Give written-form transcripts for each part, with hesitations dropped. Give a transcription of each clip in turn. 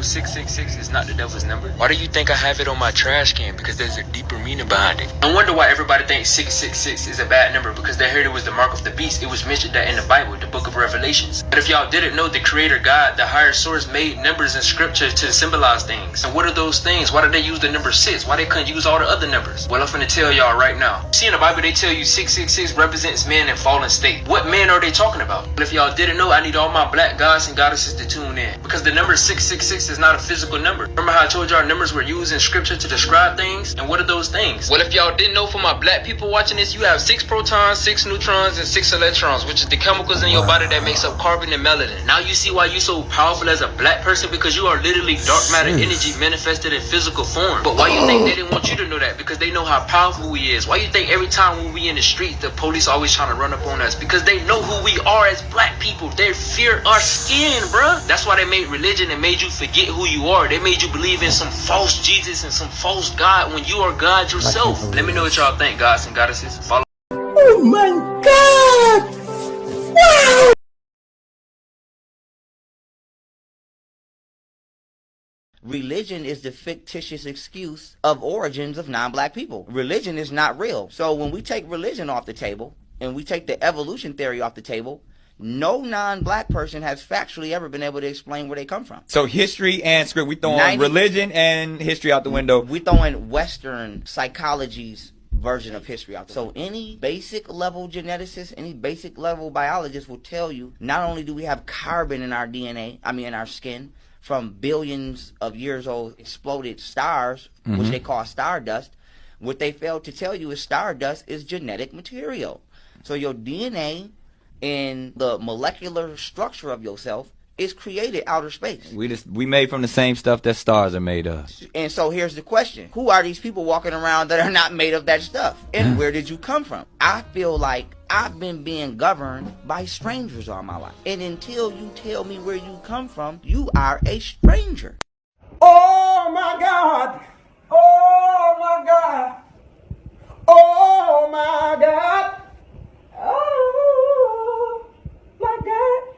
666 is not the devil's number? Why do you think I have it on my trash can? Because there's a deeper meaning behind it. No wonder why everybody thinks 666 is a bad number, because they heard it was the mark of the beast. It was mentioned that in the Bible, the book of Revelations. But if y'all didn't know, the creator God, the higher source, made numbers in scripture to symbolize things. And what are those things? Why did they use the number 6? Why they couldn't use all the other numbers? Well, I'm finna tell y'all right now. See, in the Bible, they tell you 666 represents men in fallen state. What men are they talking about? But if y'all didn't know, I need all my black gods and goddesses to tune in, because the number 666 is not a physical number. Remember how I told y'all numbers were used in scripture to describe things? And what are those things? Well, if y'all didn't know, for my black people watching this, you have 6 protons, 6 neutrons, and 6 electrons, which is the chemicals in your body that makes up carbon and melanin. Now you see why you're so powerful as a black person, because you are literally dark matter energy manifested in physical form. But why you think they didn't want you to know that? Because they know how powerful we is. Why you think every time when we in the streets, the police always trying to run up on us? Because they know who we are as black people. They fear our skin, bruh. That's why they made religion and made you forget who you are. They made you believe in some false Jesus and some false God when you are God yourself. Let me know what y'all think, gods and goddesses. Follow. Oh my God! Wow! Religion is the fictitious excuse of origins of non-black people. Religion is not real. So when we take religion off the table and we take the evolution theory off the table, no non-black person has factually ever been able to explain where they come from. So history and script, we throwing religion and history out the window. We throwing Western psychology's version of history out. So any basic level geneticist, any basic level biologist will tell you, not only do we have carbon in our DNA, in our skin, from billions of years old exploded stars, which they call stardust, what they failed to tell you is stardust is genetic material. So your DNA and the molecular structure of yourself is created outer space. We made from the same stuff that stars are made of. And so here's the question. Who are these people walking around that are not made of that stuff? And where did you come from? I feel like I've been being governed by strangers all my life. And until you tell me where you come from, you are a stranger. Oh my God! Oh my God! Oh my God! Oh my God!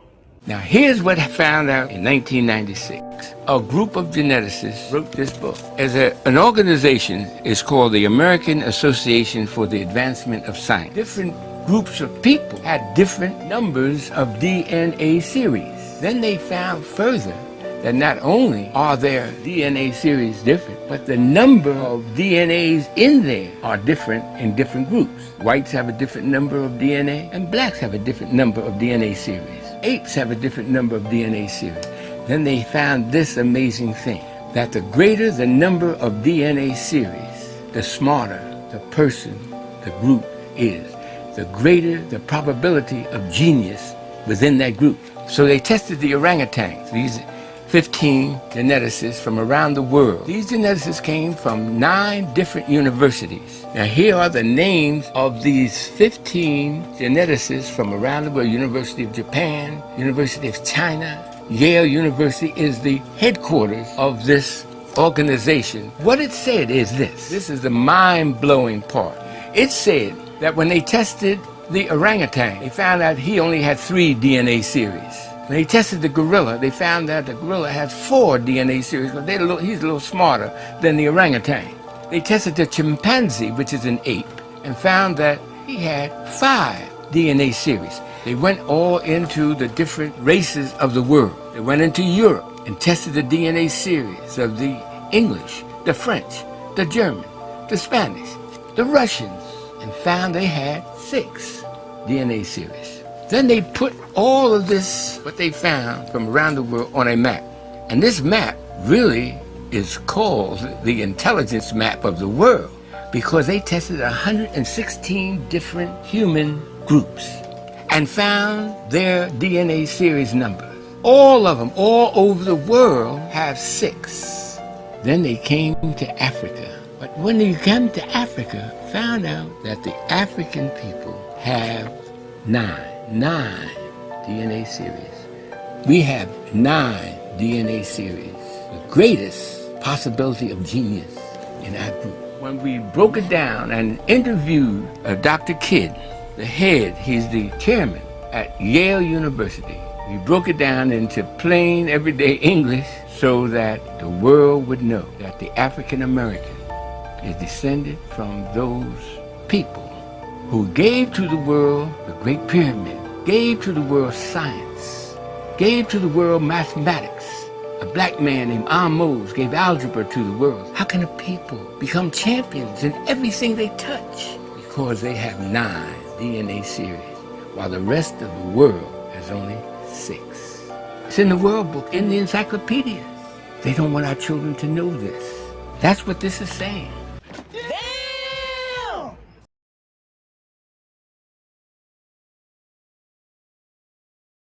Now here's what I found out in 1996. A group of geneticists wrote this book. An organization is called the American Association for the Advancement of Science. Different groups of people had different numbers of DNA series. Then they found further that not only are their DNA series different, but the number of DNAs in there are different in different groups. Whites have a different number of DNA, and blacks have a different number of DNA series. Apes have a different number of DNA series. Then they found this amazing thing, that the greater the number of DNA series, the smarter the person, the group is. The greater the probability of genius within that group. So they tested the orangutans, these 15 geneticists from around the world. These geneticists came from 9 different universities. Now here are the names of these 15 geneticists from around the world. University of Japan, University of China, Yale University is the headquarters of this organization. What it said is this. This is the mind-blowing part. It said that when they tested the orangutan, they found out he only had 3 DNA series. When they tested the gorilla, they found that the gorilla has 4 DNA series, but he's a little smarter than the orangutan. They tested the chimpanzee, which is an ape, and found that he had 5 DNA series. They went all into the different races of the world. They went into Europe and tested the DNA series of the English, the French, the German, the Spanish, the Russians, and found they had 6 DNA series. Then they put all of this, what they found from around the world, on a map. And this map really is called the intelligence map of the world, because they tested 116 different human groups and found their DNA series numbers. All of them, all over the world, have 6. Then they came to Africa. But when they came to Africa, found out that the African people have 9 DNA series. We have 9 DNA series. The greatest possibility of genius in our group. When we broke it down and interviewed Dr. Kidd, the head, he's the chairman at Yale University. We broke it down into plain, everyday English so that the world would know that the African American is descended from those people who gave to the world the Great Pyramid, gave to the world science, gave to the world mathematics. A black man named Amos gave algebra to the world. How can a people become champions in everything they touch? Because they have 9 DNA series, while the rest of the world has only 6. It's in the World Book, in the encyclopedia. They don't want our children to know this. That's what this is saying.